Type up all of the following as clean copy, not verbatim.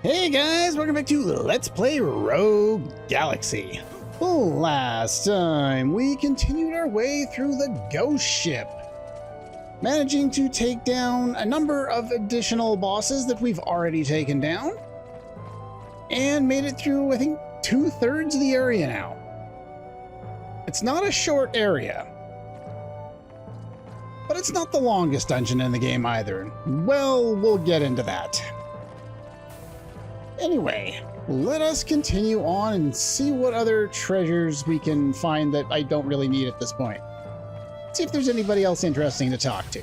Hey guys, welcome back to Let's Play Rogue Galaxy. Last time, we continued our way through the ghost ship, managing to take down a number of additional bosses that we've already taken down, and made it through, I think, 2/3 of the area now. It's not a short area, but it's not the longest dungeon in the game either. Well, we'll get into that. Anyway, let us continue on and see what other treasures we can find that I don't really need at this point. See if there's anybody else interesting to talk to.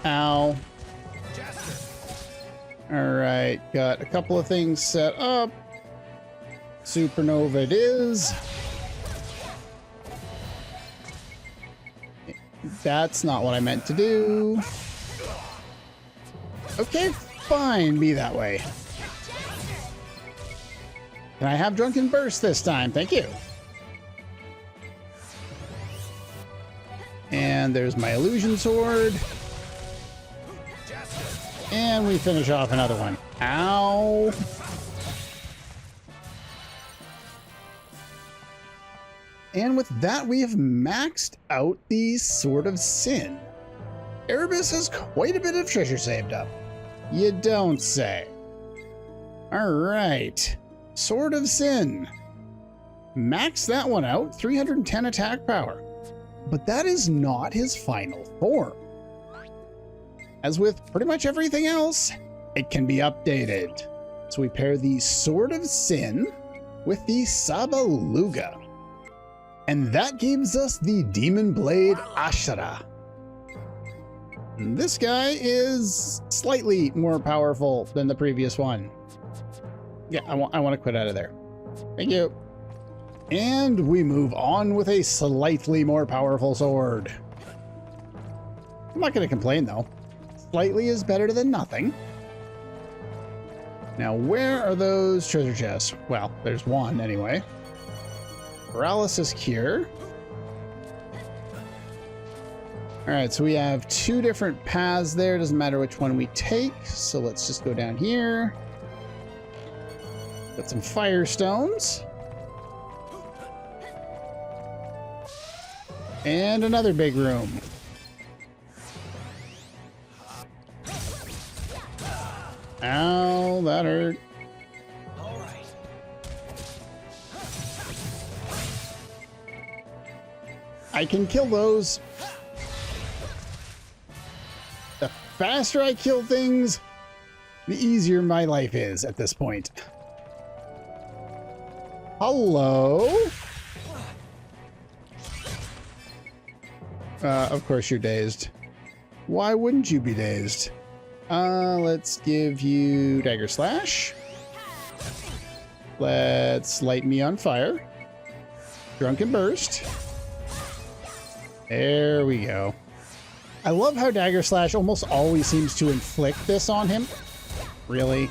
Ow. Alright, got a couple of things set up. Supernova it is. That's not what I meant to do. Okay, fine, be that way. Can I have Drunken Burst this time? Thank you. And there's my Illusion Sword. And we finish off another one. Ow. And with that, we have maxed out the Sword of Sin. Erebus has quite a bit of treasure saved up. You don't say. Alright. Sword of Sin. Max that one out, 310 attack power. But that is not his final form. As with pretty much everything else, it can be updated. So we pair the Sword of Sin with the Sabaluga. And that gives us the Demon Blade Ashara. This guy is slightly more powerful than the previous one. Yeah, I want to quit out of there. Thank you. And we move on with a slightly more powerful sword. I'm not going to complain though. Slightly is better than nothing. Now, where are those treasure chests? Well, there's one anyway. Paralysis Cure. Alright, so we have two different paths there. Doesn't matter which one we take. So let's just go down here. Got some Firestones. And another big room. Ow, that hurt. I can kill those. The faster I kill things, the easier my life is at this point. Hello? Of course you're dazed. Why wouldn't you be dazed? Let's give you Dagger Slash. Let's light me on fire. Drunken Burst. There we go. I love how Dagger Slash almost always seems to inflict this on him. Really?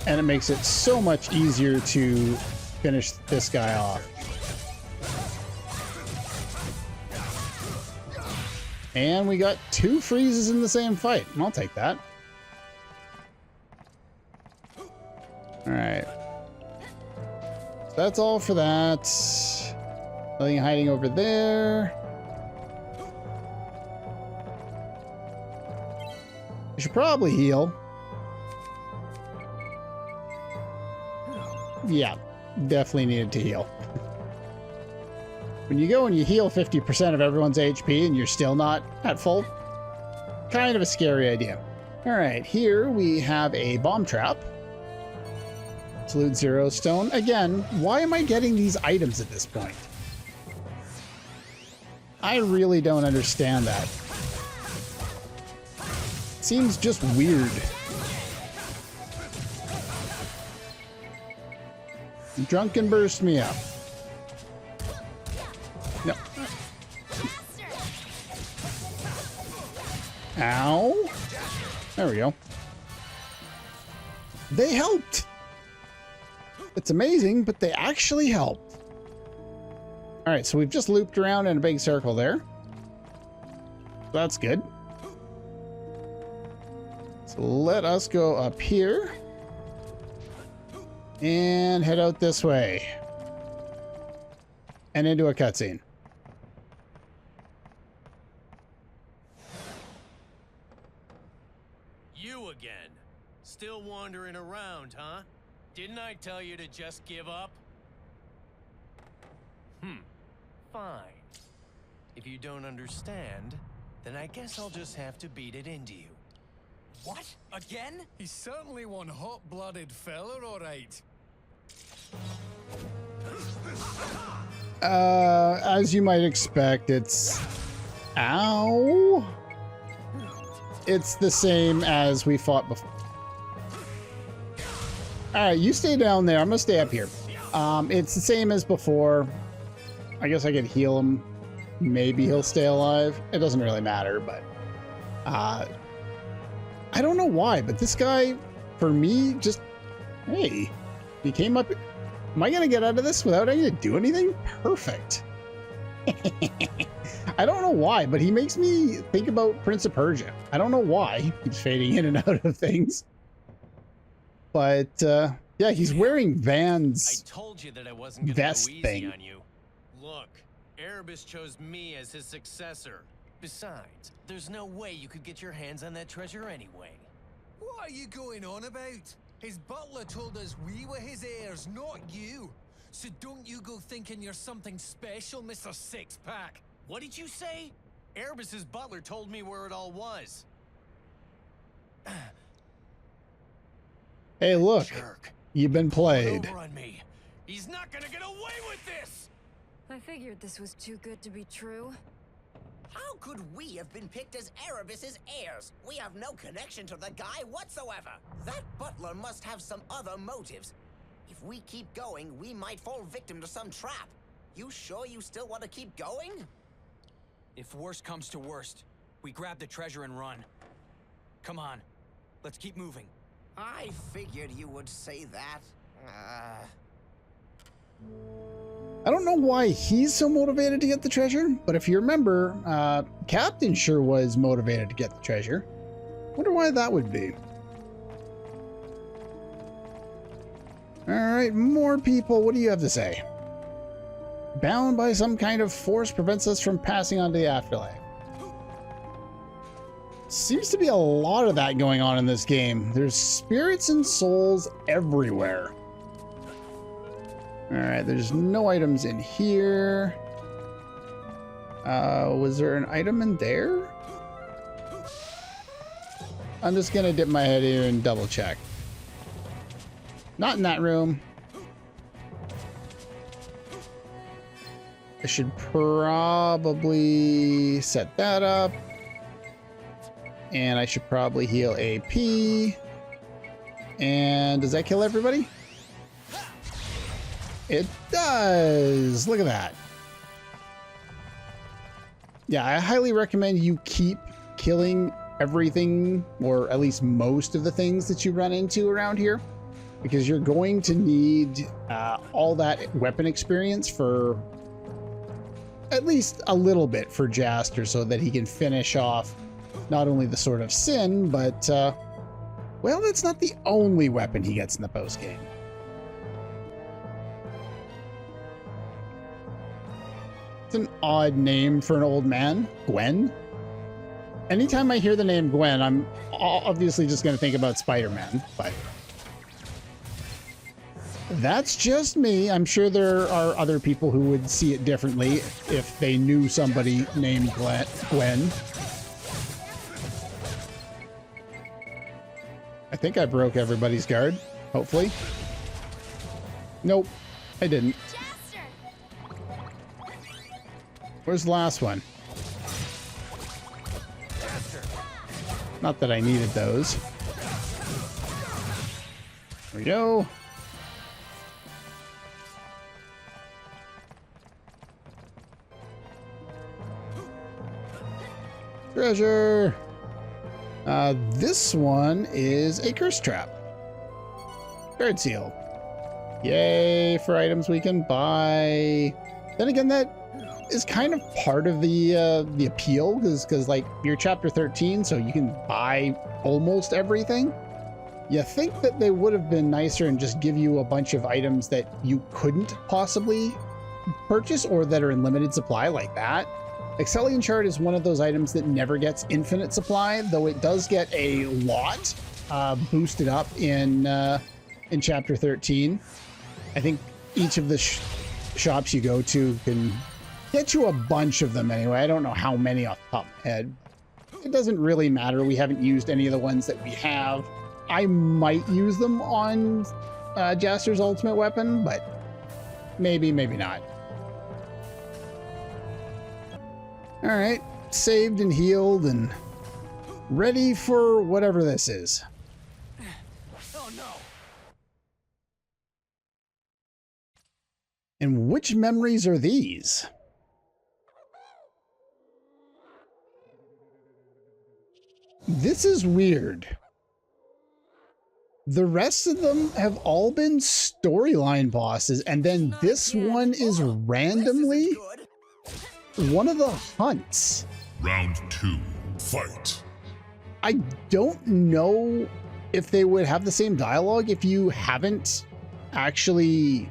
And it makes it so much easier to finish this guy off. And we got two freezes in the same fight. I'll take that. Alright. That's all for that. Nothing hiding over there. I should probably heal. Yeah, definitely needed to heal. When you go and you heal 50% of everyone's HP and you're still not at full, kind of a scary idea. Alright, here we have a bomb trap. Absolute Zero Stone. Again, why am I getting these items at this point? I really don't understand that. Seems just weird. Drunken Burst me up. No. Ow. There we go. They helped. It's amazing, but they actually helped. All right, so we've just looped around in a big circle there. That's good. So let us go up here and head out this way and into a cutscene. You again. Still wandering around, huh? Didn't I tell you to just give up? Fine. If you don't understand, then I guess I'll just have to beat it into you. What? Again? He's certainly one hot-blooded fella, all right. As you might expect, it's... Ow! It's the same as we fought before. Alright, you stay down there. I'm gonna stay up here. It's the same as before. I guess I could heal him. Maybe he'll stay alive. It doesn't really matter, but... I don't know why, but this guy, for me, just... Hey, he came up... Am I gonna get out of this without having to do anything? Perfect. I don't know why, but he makes me think about Prince of Persia. I don't know why. He keeps fading in and out of things. But, yeah, he's wearing Van's I told you that I wasn't gonna vest go easy thing. on you. Look, Erebus chose me as his successor. Besides, there's no way you could get your hands on that treasure anyway. What are you going on about? His butler told us we were his heirs, not you. So don't you go thinking you're something special, Mr. Six-Pack. What did you say? Erebus's butler told me where it all was. Hey, look, Jerk. you've been played. Over on me. He's not gonna get away with this! I figured this was too good to be true. How could we have been picked as Erebus's heirs? We have no connection to the guy whatsoever. That butler must have some other motives. If we keep going, we might fall victim to some trap. You sure you still want to keep going? If worst comes to worst, we grab the treasure and run. Come on, let's keep moving. I figured you would say that. I don't know why he's so motivated to get the treasure, but if you remember, Captain sure was motivated to get the treasure. Wonder why that would be. Alright, more people. What do you have to say? Bound by some kind of force prevents us from passing on to the afterlife. Seems to be a lot of that going on in this game. There's spirits and souls everywhere. Alright, there's no items in here. Was there an item in there? I'm just gonna dip my head here and double check. Not in that room. I should probably set that up. And I should probably heal AP. And does that kill everybody? It does! Look at that. Yeah, I highly recommend you keep killing everything, or at least most of the things that you run into around here, because you're going to need all that weapon experience for at least a little bit for Jaster, so that he can finish off not only the Sword of Sin, but, well, that's not the only weapon he gets in the post-game. It's an odd name for an old man. Gwen? Anytime I hear the name Gwen, I'm obviously just going to think about Spider-Man, but that's just me. I'm sure there are other people who would see it differently if they knew somebody named Gwen. I think I broke everybody's guard, hopefully. Nope, I didn't. Where's the last one? Not that I needed those. There we go. Treasure! This one is a curse trap. Guard seal. Yay for items we can buy. Then again, that is kind of part of the appeal, because like you're chapter 13, so you can buy almost everything. You think that they would have been nicer and just give you a bunch of items that you couldn't possibly purchase or that are in limited supply like that. Excellion Shard is one of those items that never gets infinite supply, though it does get a lot boosted up in chapter 13. I think each of the shops you go to can get you a bunch of them anyway. I don't know how many off the top of my head. It doesn't really matter. We haven't used any of the ones that we have. I might use them on Jaster's ultimate weapon, but maybe, maybe not. All right, saved and healed and ready for whatever this is. Oh no! And which memories are these? This is weird. The rest of them have all been storyline bosses, and then this one is randomly one of the hunts. Round 2, fight. I don't know if they would have the same dialogue if you haven't actually,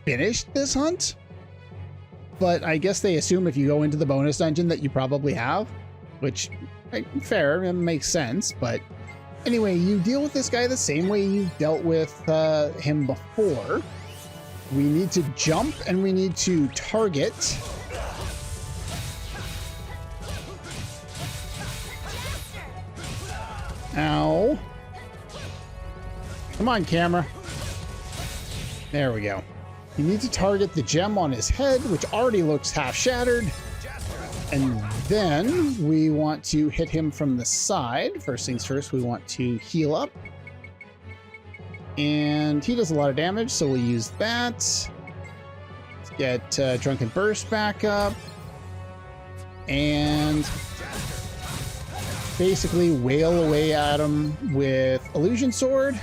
finished this hunt. But I guess they assume if you go into the bonus dungeon that you probably have, which, fair, it makes sense. But anyway, you deal with this guy the same way you dealt with him before. We need to jump and we need to target. Ow. Come on, camera. There we go. You need to target the gem on his head, which already looks half shattered. And then we want to hit him from the side. First things first, we want to heal up. And he does a lot of damage, so we'll use that. Let's get Drunken Burst back up. And basically wail away at him with Illusion Sword.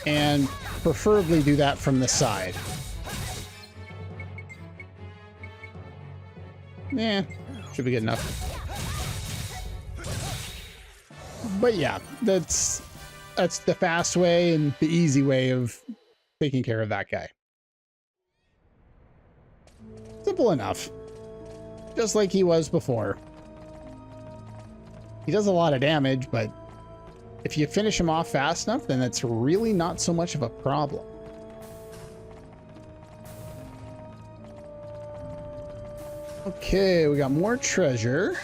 And preferably do that from the side. Yeah, should be good enough. But yeah, that's the fast way and the easy way of taking care of that guy. Simple enough. Just like he was before. He does a lot of damage, but if you finish him off fast enough, then that's really not so much of a problem. Okay, we got more treasure.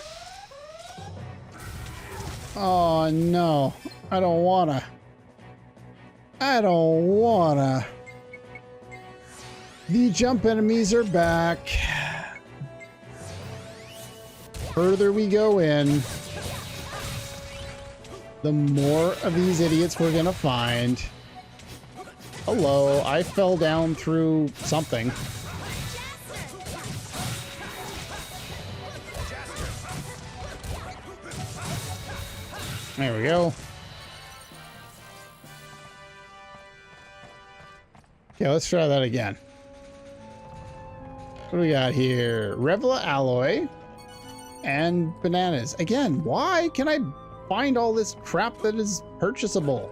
Oh no, I don't wanna. I don't wanna. The jump enemies are back. Further we go in, the more of these idiots we're gonna find. Hello, I fell down through something. There we go. Okay, let's try that again. What do we got here? Revla alloy and bananas. Again, why can I find all this crap that is purchasable?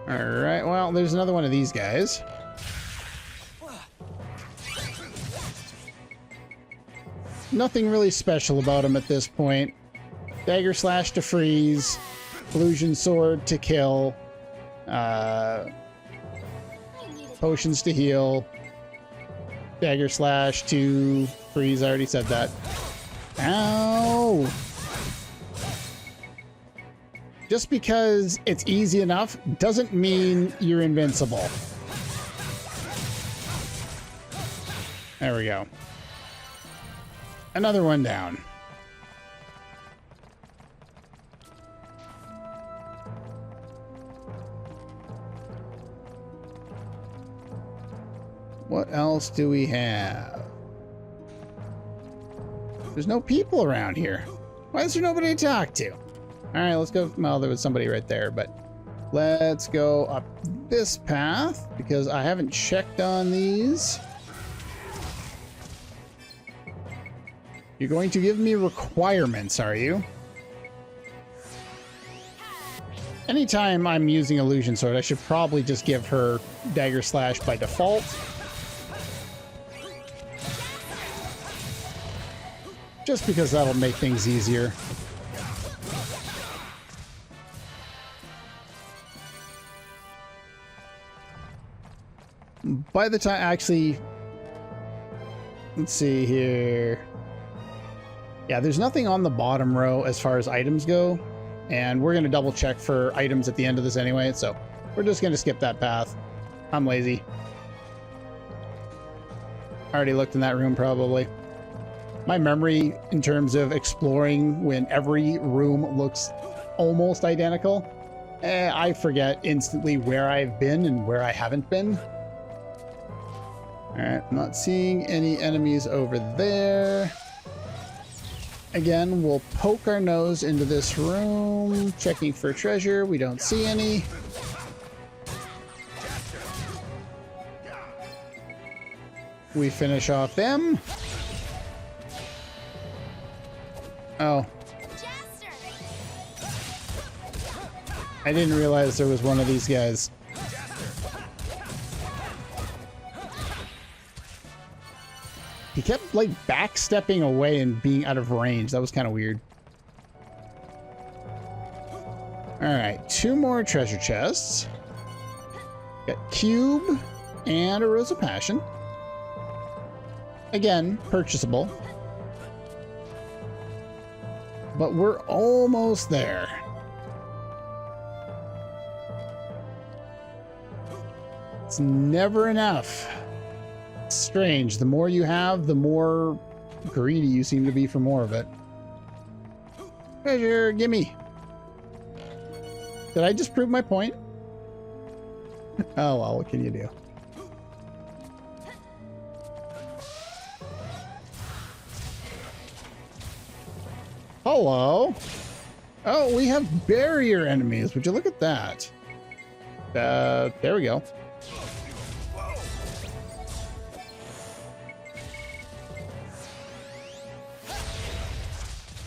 All right, well, there's another one of these guys. Nothing really special about him at this point. Dagger slash to freeze, illusion sword to kill, potions to heal, dagger slash to freeze. I already said that. Ow! Just because it's easy enough doesn't mean you're invincible. There we go. Another one down. What else do we have? There's no people around here. Why is there nobody to talk to? All right, let's go. Well, there was somebody right there, but let's go up this path because I haven't checked on these. You're going to give me requirements, are you? Anytime I'm using Illusion Sword, I should probably just give her Dagger Slash by default. Just because that'll make things easier. By the time, actually, let's see here. Yeah, there's nothing on the bottom row as far as items go. And we're going to double check for items at the end of this anyway. So we're just going to skip that path. I'm lazy. Already looked in that room probably. My memory in terms of exploring when every room looks almost identical, I forget instantly where I've been and where I haven't been. All right, I'm not seeing any enemies over there. Again, we'll poke our nose into this room, checking for treasure. We don't see any. We finish off them. Oh. I didn't realize there was one of these guys. He kept, like, backstepping away and being out of range. That was kind of weird. Alright, 2 more treasure chests. Got Cube and a Rose of Passion. Again, purchasable. But we're almost there. It's never enough. It's strange. The more you have, the more greedy you seem to be for more of it. Treasure, gimme. Did I just prove my point? Oh well, what can you do? Hello. Oh, we have barrier enemies. Would you look at that? There we go.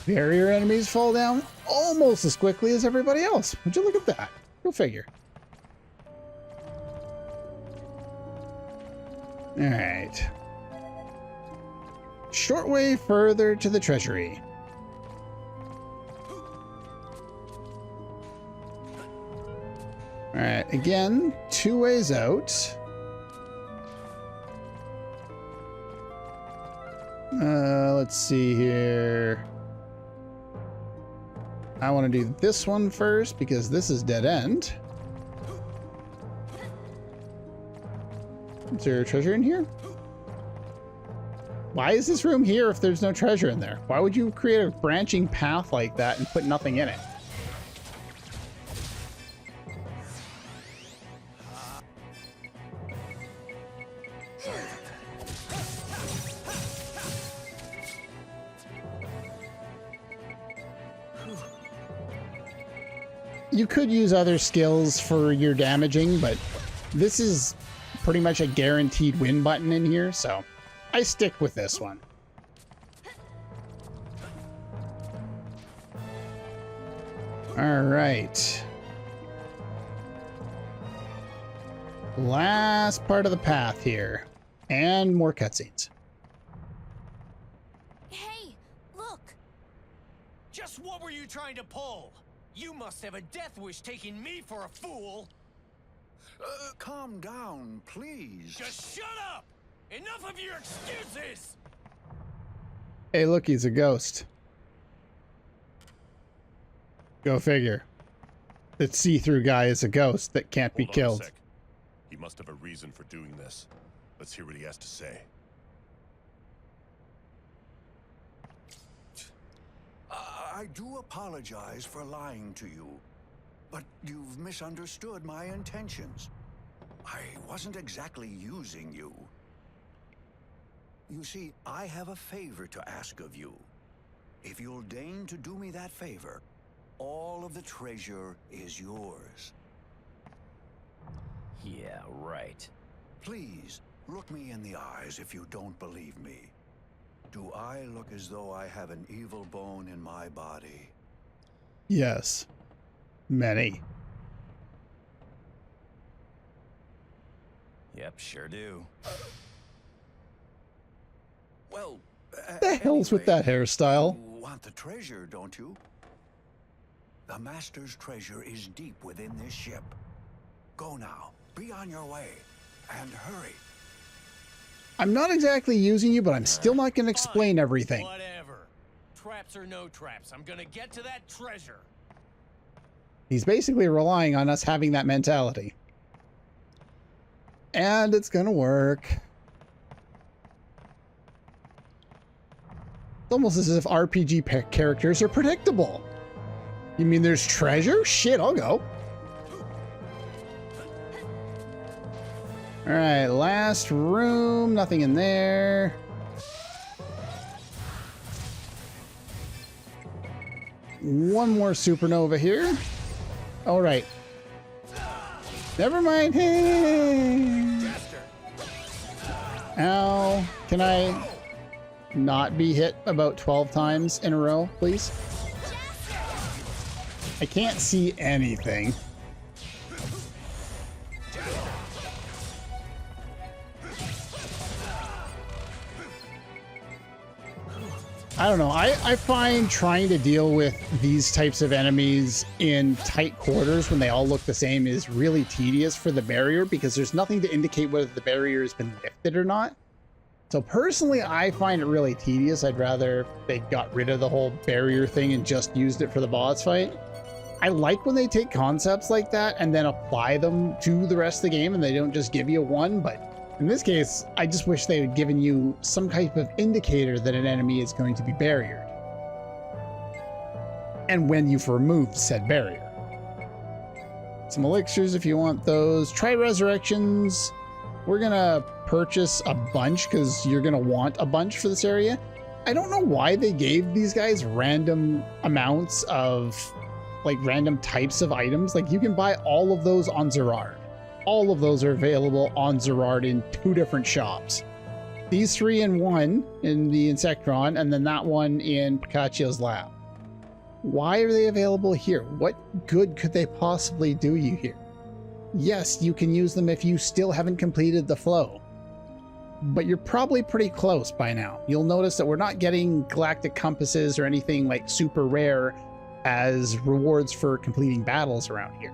Barrier enemies fall down almost as quickly as everybody else. Would you look at that? Go figure. All right. Short way further to the treasury. All right, again, 2 ways out. Let's see here. I want to do this one first because this is dead end. Is there a treasure in here? Why is this room here if there's no treasure in there? Why would you create a branching path like that and put nothing in it? You could use other skills for your damaging, but this is pretty much a guaranteed win button in here, so I stick with this one. All right. Last part of the path here, and more cutscenes. Hey, look! Just what were you trying to pull? You must have a death wish taking me for a fool. Calm down, please. Just shut up! Enough of your excuses! Hey, look, he's a ghost. Go figure. That see-through guy is a ghost that can't be Hold on a killed. sec. He must have a reason for doing this. Let's hear what he has to say. I do apologize for lying to you, but you've misunderstood my intentions. I wasn't exactly using you. You see, I have a favor to ask of you. If you'll deign to do me that favor, all of the treasure is yours. Yeah, right. Please, look me in the eyes if you don't believe me. Do I look as though I have an evil bone in my body? Yes. Many. Yep, sure do. Well, The hell's with that hairstyle? You want the treasure, don't you? The Master's treasure is deep within this ship. Go now. Be on your way. And hurry. I'm not exactly using you, but I'm still not going to explain everything. Whatever. Traps or no traps, I'm gonna get to that treasure. He's basically relying on us having that mentality. And it's going to work. It's almost as if RPG characters are predictable. You mean there's treasure? Shit, I'll go. All right, last room. Nothing in there. One more supernova here. All right. Never mind. Hey. Ow. Can I not be hit about 12 times in a row, please? I can't see anything. I don't know. I find trying to deal with these types of enemies in tight quarters when they all look the same is really tedious for the barrier because there's nothing to indicate whether the barrier has been lifted or not. So personally, I find it really tedious. I'd rather they got rid of the whole barrier thing and just used it for the boss fight. I like when they take concepts like that and then apply them to the rest of the game and they don't just give you one, but in this case, I just wish they had given you some type of indicator that an enemy is going to be barriered. And when you've removed said barrier. Some elixirs if you want those. Try resurrections. We're gonna purchase a bunch because you're gonna want a bunch for this area. I don't know why they gave these guys random amounts of, like, random types of items. Like, you can buy all of those on Zerard. All of those are available on Zerard in 2 different shops. These 3 in one in the Insectron, and then that one in Picacio's lab. Why are they available here? What good could they possibly do you here? Yes, you can use them if you still haven't completed the flow. But you're probably pretty close by now. You'll notice that we're not getting galactic compasses or anything like super rare as rewards for completing battles around here.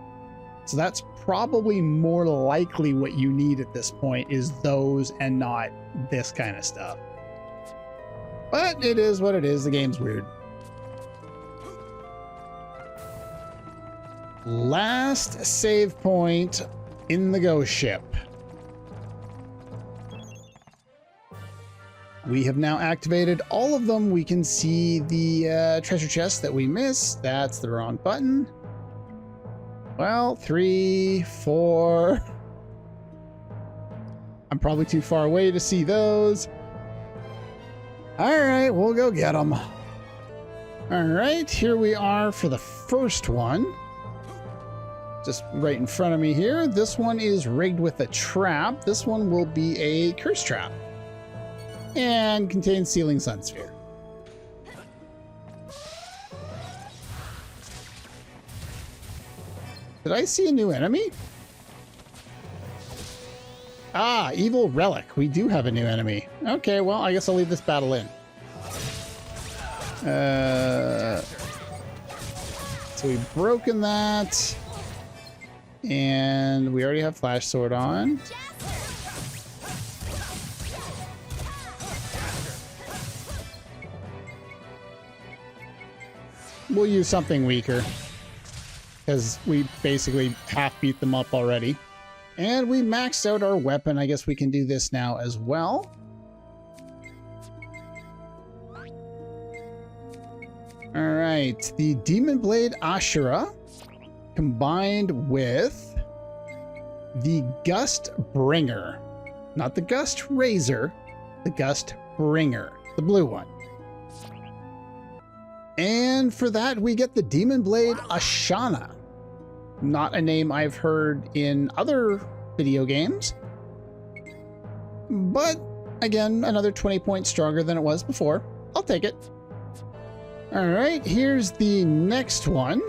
So that's probably more likely what you need at this point is those and not this kind of stuff. But it is what it is. The game's weird. Last save point in the ghost ship. We have now activated all of them. We can see the treasure chest that we missed. That's the wrong button. Well, 3, 4. I'm probably too far away to see those. All right, we'll go get them. All right, here we are for the first one. Just right in front of me here. This one is rigged with a trap. This one will be a curse trap and contains Sealing Sun Sphere. Did I see a new enemy? Ah, Evil Relic. We do have a new enemy. Okay, well, I guess I'll leave this battle in. So we've broken that. And we already have Flash Sword on. We'll use something weaker, because we basically half beat them up already. And we maxed out our weapon. I guess we can do this now as well. All right, the Demon Blade Ashura combined with the Gust Bringer. Not the Gust Razor, the Gust Bringer, the blue one. And for that, we get the Demon Blade Ashana. Not a name I've heard in other video games. But again, another 20 points stronger than it was before. I'll take it. All right, here's the next one.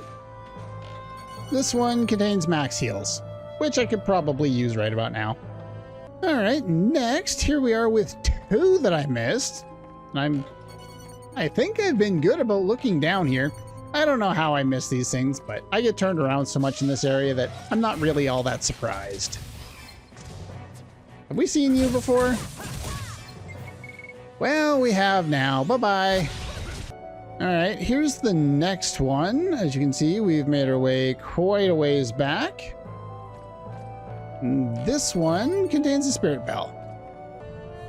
This one contains max heals, which I could probably use right about now. All right, next, here we are with two that I missed. And I think I've been good about looking down here. I don't know how I miss these things, but I get turned around so much in this area that I'm not really all that surprised. Have we seen you before? Well, we have now. Bye-bye. All right, here's the next one. As you can see, we've made our way quite a ways back. This one contains a spirit bell.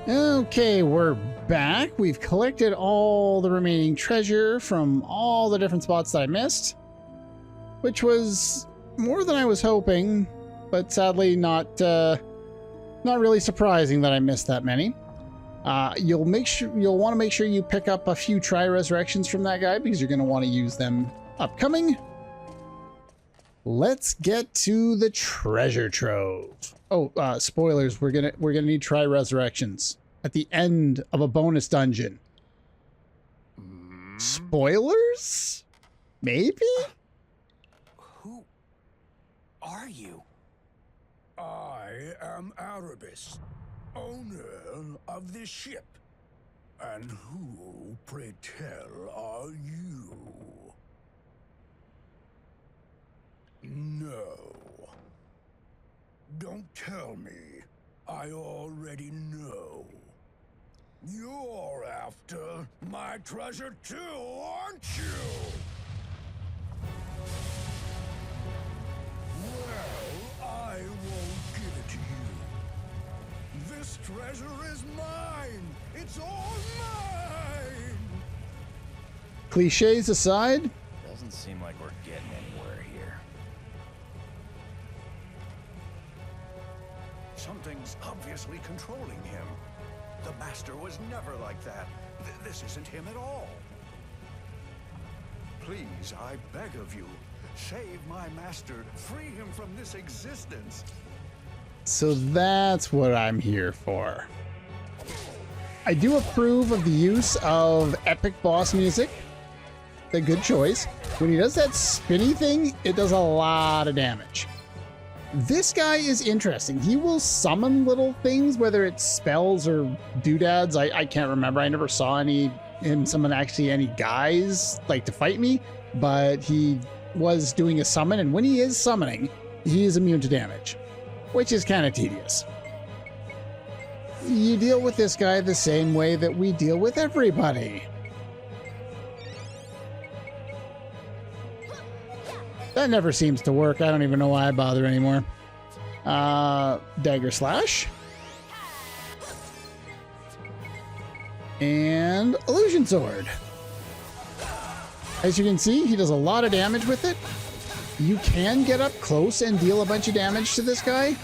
Okay, we're back. We've collected all the remaining treasure from all the different spots that I missed, which was more than I was hoping, but sadly not really surprising that I missed that many. You'll want to make sure you pick up a few tri-resurrections from that guy because you're going to want to use them upcoming. Let's get to the treasure trove. Oh, spoilers. We're gonna need tri-resurrections at the end of a bonus dungeon. Spoilers? Maybe? Who are you? I am Erebus, owner of this ship. And who, pray tell, are you? No. Don't tell me. I already know. You're after my treasure too, aren't you? Well, I won't give it to you. This treasure is mine. It's all mine. Cliches aside, Doesn't seem like we're getting anywhere here. Something's obviously controlling him. The Master was never like that. This isn't him at all. Please, I beg of you, save my Master. Free him from this existence. so that's what I'm here for. I do approve of the use of epic boss music. A good choice. When he does that spinny thing, it does a lot of damage. This guy is interesting. He will summon little things, whether it's spells or doodads. I can't remember. I never saw him summon actually any guys like to fight me, but he was doing a summon, and when he is summoning, he is immune to damage, which is kind of tedious. You deal with this guy the same way that we deal with everybody. That never seems to work. I don't even know why I bother anymore. Dagger slash. And illusion sword. As you can see, he does a lot of damage with it. You can get up close and deal a bunch of damage to this guy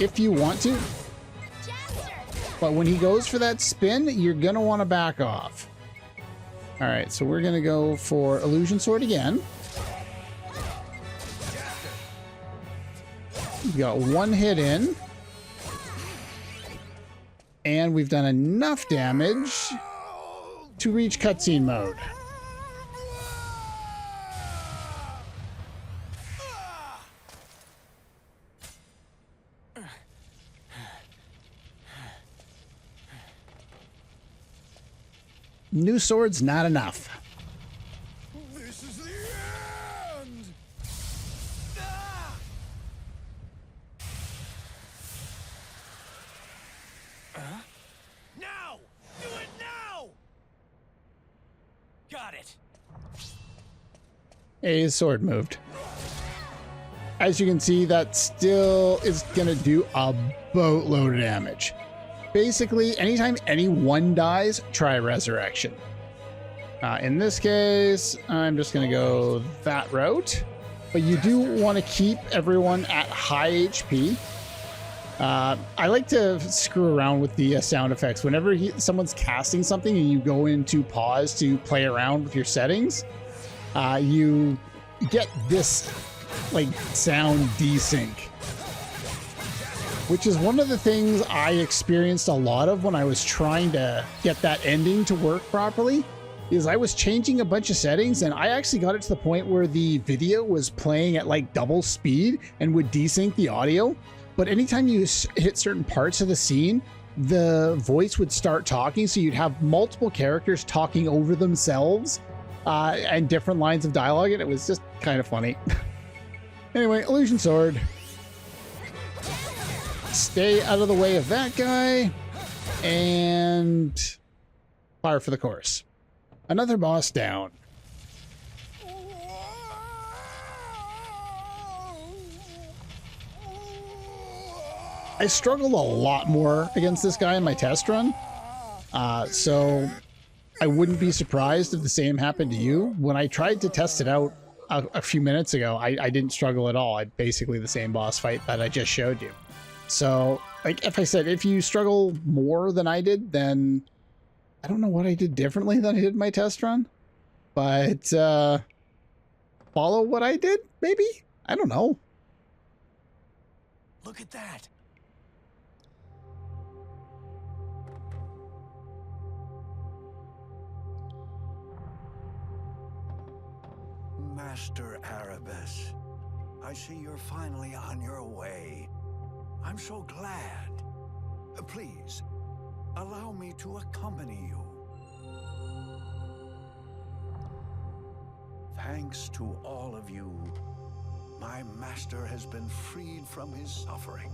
if you want to. But when he goes for that spin, you're gonna want to back off. All right, so we're gonna go for illusion sword again. We got one hit in, and we've done enough damage to reach cutscene mode. New sword's not enough. This is the end! Now! Do it now! Got it. His sword moved. As you can see, that still is gonna do a boatload of damage. Basically, anytime anyone dies, try resurrection. In this case, I'm just gonna go that route. But you do want to keep everyone at high HP. I like to screw around with the sound effects. Whenever someone's casting something and you go into pause to play around with your settings, you get this like sound desync, which is one of the things I experienced a lot of when I was trying to get that ending to work properly. Is I was changing a bunch of settings and I actually got it to the point where the video was playing at like double speed and would desync the audio. But anytime you hit certain parts of the scene, the voice would start talking. So you'd have multiple characters talking over themselves and different lines of dialogue. And it was just kind of funny. Anyway, illusion sword. Stay out of the way of that guy. And fire for the course. Another boss down. I struggled a lot more against this guy in my test run. So I wouldn't be surprised if the same happened to you. When I tried to test it out a few minutes ago, I didn't struggle at all. I basically the same boss fight that I just showed you. So, like, if I said, if you struggle more than I did, then I don't know what I did differently than I did in my test run, but follow what I did, maybe? I don't know. Look at that. Master Erebus, I see you're finally on your way. I'm so glad. Please, allow me to accompany you. Thanks to all of you, my master has been freed from his suffering.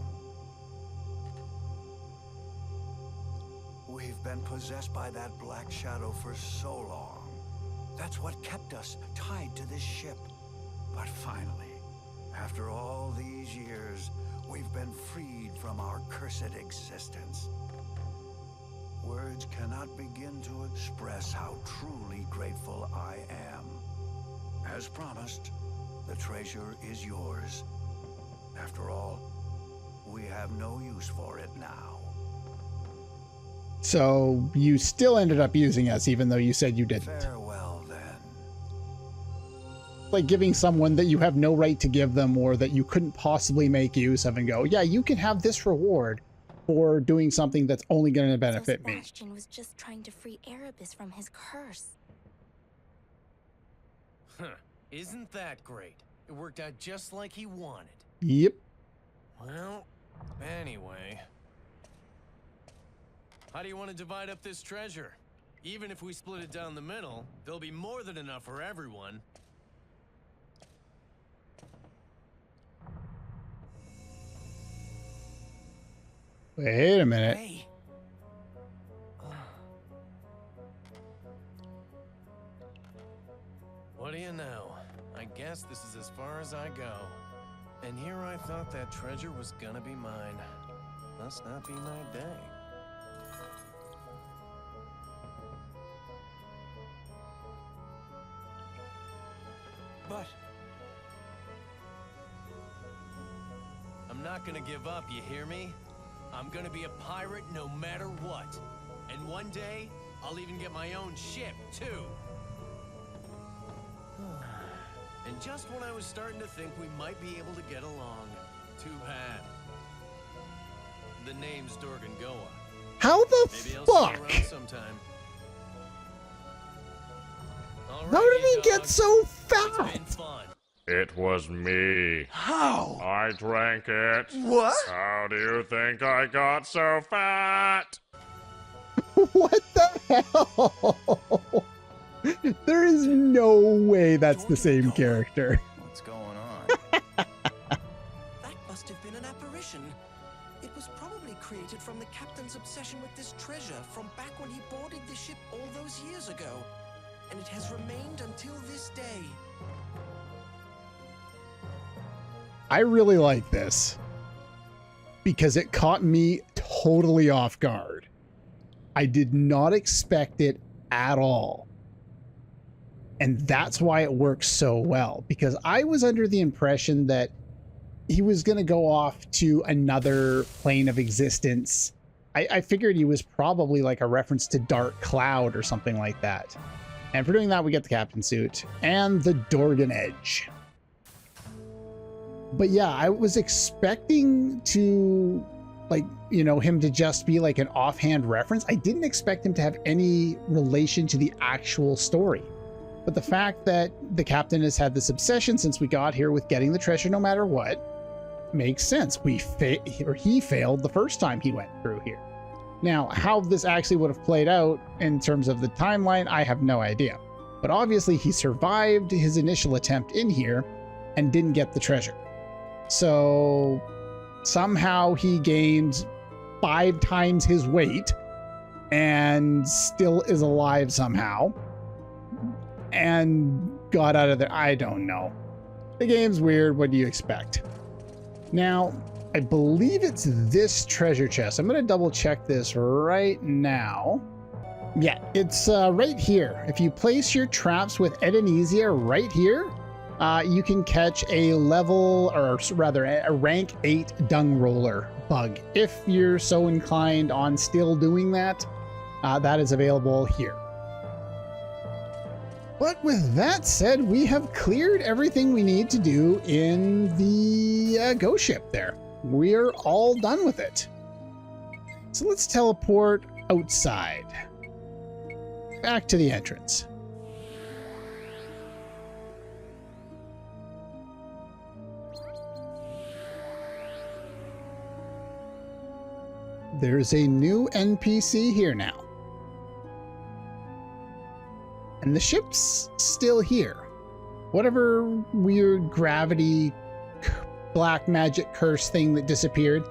We've been possessed by that black shadow for so long. That's what kept us tied to this ship. But finally, after all these years, we've been freed from our cursed existence. Words cannot begin to express how truly grateful I am. As promised, the treasure is yours. After all, we have no use for it now. So you still ended up using us, even though you said you didn't. Farewell, then. Like giving someone that you have no right to give them or that you couldn't possibly make use of and go, yeah, you can have this reward for doing something that's only going to benefit me. Sebastian was just trying to free Erebus from his curse. Huh. Isn't that great? It worked out just like he wanted. Yep. Well, anyway. How do you want to divide up this treasure? Even if we split it down the middle, there'll be more than enough for everyone. Wait a minute. Hey. What do you know? I guess this is as far as I go. And here I thought that treasure was gonna be mine. Must not be my day. But I'm not gonna give up, you hear me? I'm gonna be a pirate no matter what. And one day, I'll even get my own ship, too. And just when I was starting to think we might be able to get along, too bad. The name's Dorgangoa. How the Maybe I'll see you around fuck? sometime. How did he get dog. so It's fat? been fun. It was me. How? I drank it. What? How do you think I got so fat? What the hell? There is no way that's the same character. what's going on? That must have been an apparition. It was probably created from the captain's obsession with this treasure from back when he boarded the ship all those years ago. And it has remained until this day. I really like this because it caught me totally off guard. I did not expect it at all. And that's why it works so well, because I was under the impression that he was going to go off to another plane of existence. I figured he was probably like a reference to Dark Cloud or something like that. And for doing that, we get the captain suit and the Dorgan Edge. But yeah, I was expecting to, like, you know, him to just be like an offhand reference. I didn't expect him to have any relation to the actual story. But the fact that the captain has had this obsession since we got here with getting the treasure no matter what makes sense. He failed the first time he went through here. Now, how this actually would have played out in terms of the timeline, I have no idea. But obviously he survived his initial attempt in here and didn't get the treasure. So somehow he gained 5 times his weight and still is alive somehow and got out of there. I don't know. The game's weird. What do you expect? Now, I believe it's this treasure chest. I'm going to double check this right now. Yeah, it's right here. If you place your traps with Edenesia right here, you can catch a level, or rather a rank 8 dung roller bug. If you're so inclined on still doing that, that is available here. But with that said, we have cleared everything we need to do in the ghost ship there. We're all done with it. So let's teleport outside. Back to the entrance. There's a new NPC here now. And the ship's still here. Whatever weird gravity, black magic curse thing that disappeared,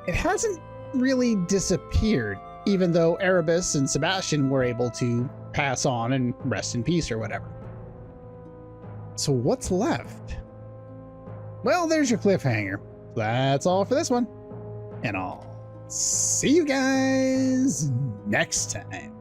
it hasn't really disappeared, even though Erebus and Sebastian were able to pass on and rest in peace or whatever. So what's left? Well, there's your cliffhanger. That's all for this one. And I'll see you guys next time.